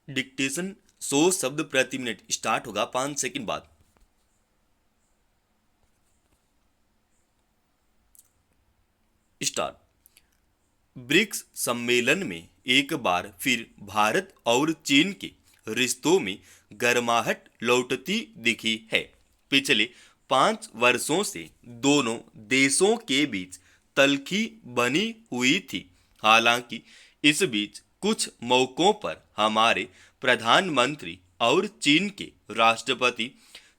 Dictation 100 शब्द प्रति minute start होगा 5 सेकंड बाद। स्टार्ट। ब्रिक्स सम्मेलन में एक बार फिर भारत और चीन के रिश्तों में गर्माहट लौटती दिखी है। पिछले 5 वर्षों से दोनों देशों के बीच तल्खी बनी हुई थी। हालांकि इस बीच कुछ मौकों पर हमारे प्रधानमंत्री और चीन के राष्ट्रपति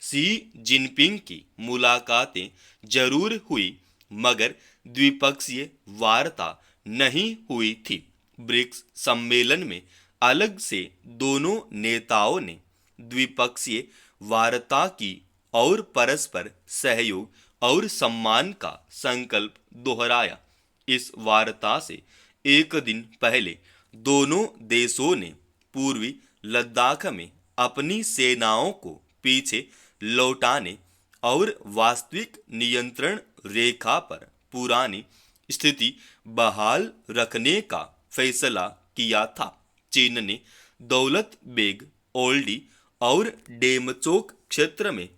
शी जिनपिंग की मुलाकातें जरूर हुई, मगर द्विपक्षीय वार्ता नहीं हुई थी। ब्रिक्स सम्मेलन में अलग से दोनों नेताओं ने द्विपक्षीय वार्ता की और परस्पर सहयोग और सम्मान का संकल्प दोहराया। इस वार्ता से एक दिन पहले दोनों देशों ने पूर्वी लद्दाख में अपनी सेनाओं को पीछे लौटाने और वास्तविक नियंत्रण रेखा पर पुरानी स्थिति बहाल रखने का फैसला किया था। चीन ने दौलत बेग ओल्डी और डेमचोक क्षेत्र में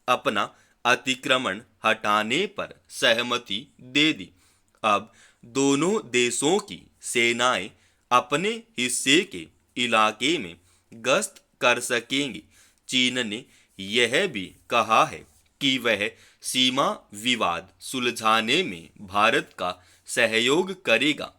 अपना अतिक्रमण हटाने पर सहमति दे दी। अब दोनों देशों की सेनाएं अपने हिस्से के इलाके में गश्त कर सकेंगी। चीन ने यह भी कहा है कि वह सीमा विवाद सुलझाने में भारत का सहयोग करेगा।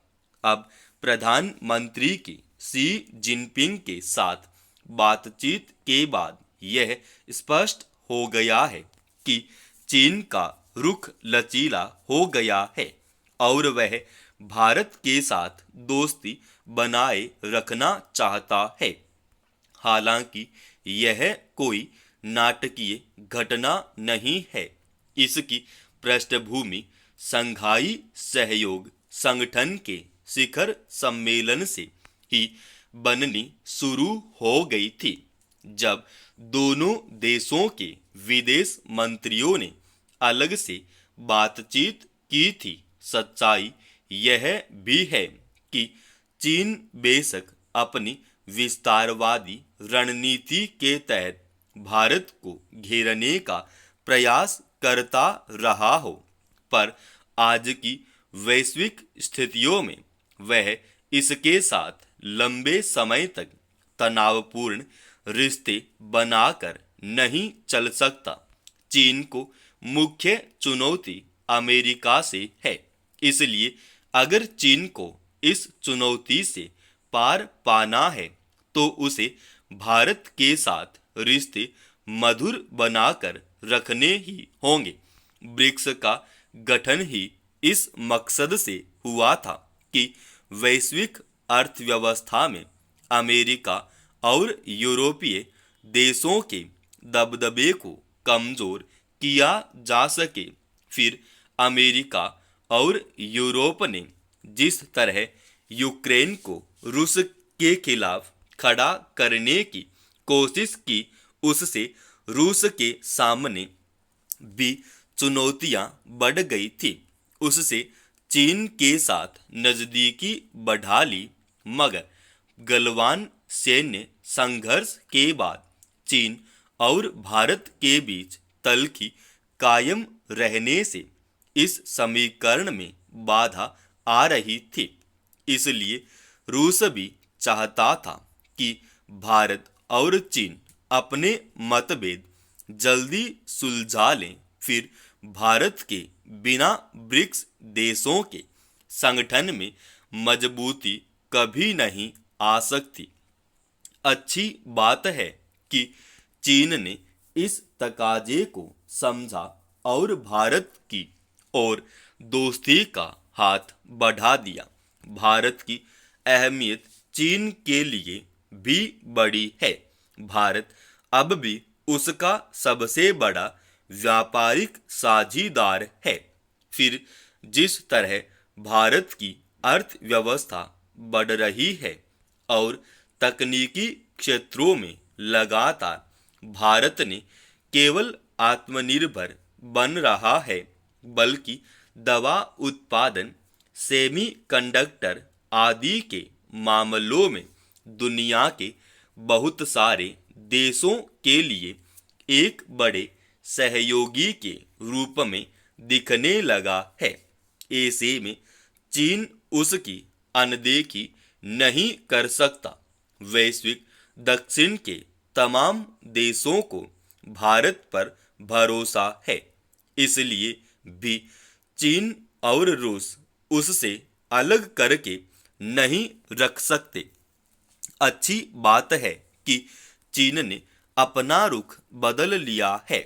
अब प्रधानमंत्री की शी जिनपिंग के साथ बातचीत के बाद यह स्पष्ट हो गया है कि चीन का रुख लचीला हो गया है और वह भारत के साथ दोस्ती बनाए रखना चाहता है। हालांकि यह कोई नाटकीय घटना नहीं है। इसकी पृष्ठभूमि संघाई सहयोग संगठन के शिखर सम्मेलन से ही बननी शुरू हो गई थी, जब दोनों देशों के विदेश मंत्रियों ने अलग से बातचीत की थी। सच्चाई यह भी है कि चीन बेशक अपनी विस्तारवादी रणनीति के तहत भारत को घेरने का प्रयास करता रहा हो, पर आज की वैश्विक स्थितियों में वह इसके साथ लंबे समय तक तनावपूर्ण रिश्ते बनाकर नहीं चल सकता। चीन को मुख्य चुनौती अमेरिका से है, इसलिए अगर चीन को इस चुनौती से पार पाना है तो उसे भारत के साथ रिश्ते मधुर बनाकर रखने ही होंगे। ब्रिक्स का गठन ही इस मकसद से हुआ था कि वैश्विक अर्थव्यवस्था में अमेरिका और यूरोपीय देशों के दबदबे को कमजोर किया जा सके। फिर अमेरिका और यूरोप ने जिस तरह यूक्रेन को रूस के खिलाफ खड़ा करने की कोशिश की, उससे रूस के सामने भी चुनौतियां बढ़ गई थी। उससे चीन के साथ नजदीकी बढ़ा ली, मगर गलवान सैन्य संघर्ष के बाद चीन और भारत के बीच तल्खी कायम रहने से इस समीकरण में बाधा आ रही थी। इसलिए रूस भी चाहता था कि भारत और चीन अपने मतभेद जल्दी सुलझा लें। फिर भारत के बिना ब्रिक्स देशों के संगठन में मजबूती कभी नहीं आ सकती। अच्छी बात है कि चीन ने इस तकाजे को समझा और भारत की ओर दोस्ती का हाथ बढ़ा दिया। भारत की अहमियत चीन के लिए भी बड़ी है। भारत अब भी उसका सबसे बड़ा व्यापारिक साझीदार है। फिर जिस तरह भारत की अर्थव्यवस्था बढ़ रही है और तकनीकी क्षेत्रों में लगातार भारत ने केवल आत्मनिर्भर बन रहा है, बल्कि दवा उत्पादन, सेमीकंडक्टर आदि के मामलों में दुनिया के बहुत सारे देशों के लिए एक बड़े सहयोगी के रूप में दिखने लगा है। ऐसे में चीन उसकी अनदेखी नहीं कर सकता। वैश्विक दक्षिण के तमाम देशों को भारत पर भरोसा है, इसलिए भी चीन और रूस उससे अलग करके नहीं रख सकते। अच्छी बात है कि चीन ने अपना रुख बदल लिया है,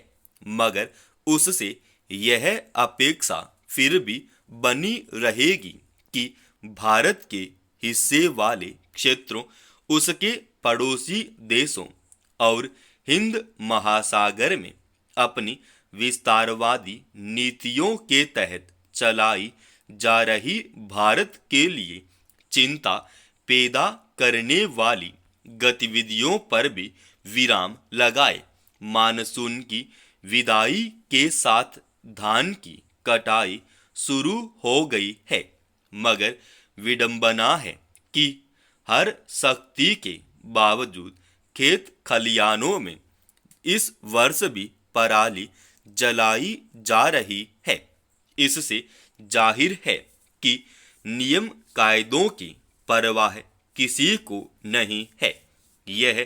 मगर उससे यह अपेक्षा फिर भी बनी रहेगी कि भारत के हिस्से वाले क्षेत्रों, उसके पड़ोसी देशों और हिंद महासागर में अपनी विस्तारवादी नीतियों के तहत चलाई जा रही भारत के लिए चिंता पैदा करने वाली गतिविधियों पर भी विराम लगाए। मानसून की विदाई के साथ धान की कटाई शुरू हो गई है, मगर विडंबना है कि हर सख्ती के बावजूद खेत खलियानों में इस वर्ष भी पराली जलाई जा रही है। इससे जाहिर है कि नियम कायदों की परवाह किसी को नहीं है। यह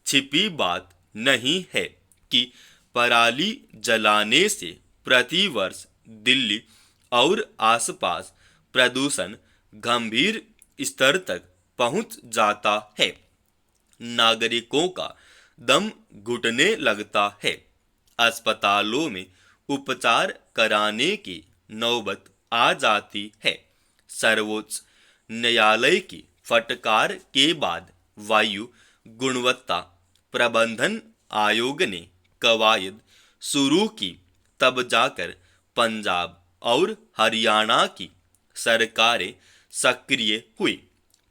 छिपी बात नहीं है कि पराली जलाने से प्रतिवर्ष दिल्ली और आसपास प्रदूषण गंभीर स्तर तक पहुंच जाता है। नागरिकों का दम घुटने लगता है। अस्पतालों में उपचार कराने की नौबत आ जाती है। सर्वोच्च न्यायालय की फटकार के बाद वायु गुणवत्ता प्रबंधन आयोग ने कवायद शुरू की, तब जाकर पंजाब और हरियाणा की सरकारें सक्रिय हुई।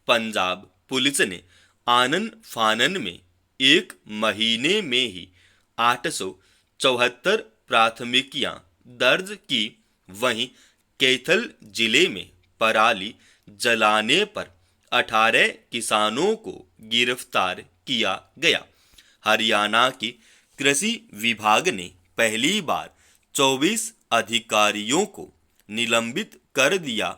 पंजाब पुलिस ने आनन फानन में एक महीने में ही 874 प्राथमिकियां दर्ज की। वहीं कैथल जिले में पराली जलाने पर 18 किसानों को गिरफ्तार किया गया। हरियाणा की कृषि विभाग ने पहली बार 24 अधिकारियों को निलंबित कर दिया।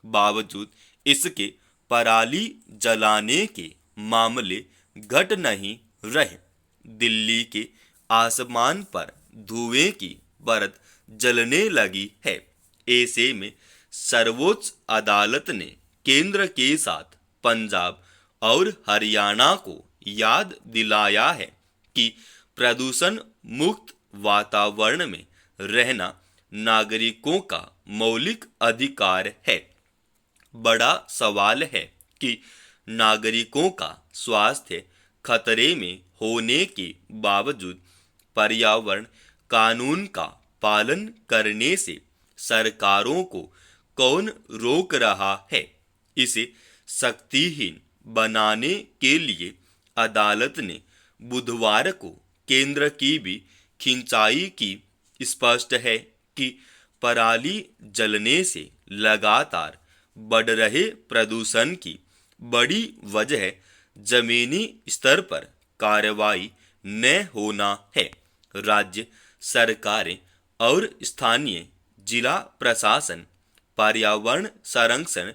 बावजूद इसके पराली जलाने के मामले घट नहीं रहे। दिल्ली के आसमान पर धुएं की परत जलने लगी है। ऐसे में सर्वोच्च अदालत ने केंद्र के साथ पंजाब और हरियाणा को याद दिलाया है कि प्रदूषण मुक्त वातावरण में रहना नागरिकों का मौलिक अधिकार है। बड़ा सवाल है कि नागरिकों का स्वास्थ्य खतरे में होने के बावजूद पर्यावरण कानून का पालन करने से सरकारों को कौन रोक रहा है। इसे शक्तिहीन बनाने के लिए अदालत ने बुधवार को केंद्र की भी खिंचाई की। स्पष्ट है कि पराली जलने से लगातार बढ़ रहे प्रदूषण की बड़ी वजह जमीनी स्तर पर कार्रवाई न होना है। राज्य सरकारें और स्थानीय जिला प्रशासन पर्यावरण संरक्षण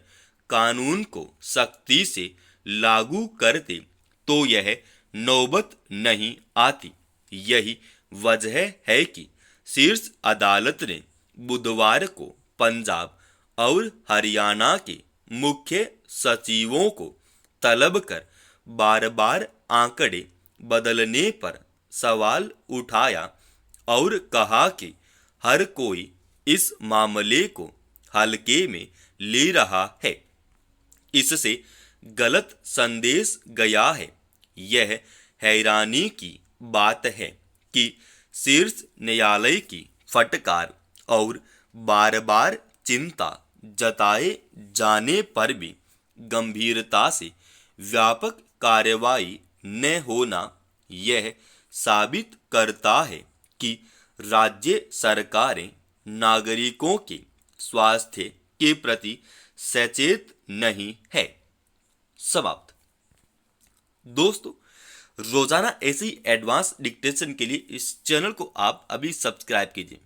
कानून को सख्ती से लागू करते तो यह नौबत नहीं आती। यही वजह है कि शीर्ष अदालत ने बुधवार को पंजाब और हरियाणा के मुख्य सचिवों को तलब कर बार बार आंकड़े बदलने पर सवाल उठाया और कहा कि हर कोई इस मामले को हल्के में ले रहा है। इससे गलत संदेश गया है। यह हैरानी की बात है कि शीर्ष न्यायालय की फटकार और बार बार चिंता जताए जाने पर भी गंभीरता से व्यापक कार्रवाई न होना यह साबित करता है कि राज्य सरकारें नागरिकों के स्वास्थ्य के प्रति सचेत नहीं है। समाप्त। दोस्तों, रोजाना ऐसे ही एडवांस डिक्टेशन के लिए इस चैनल को आप अभी सब्सक्राइब कीजिए।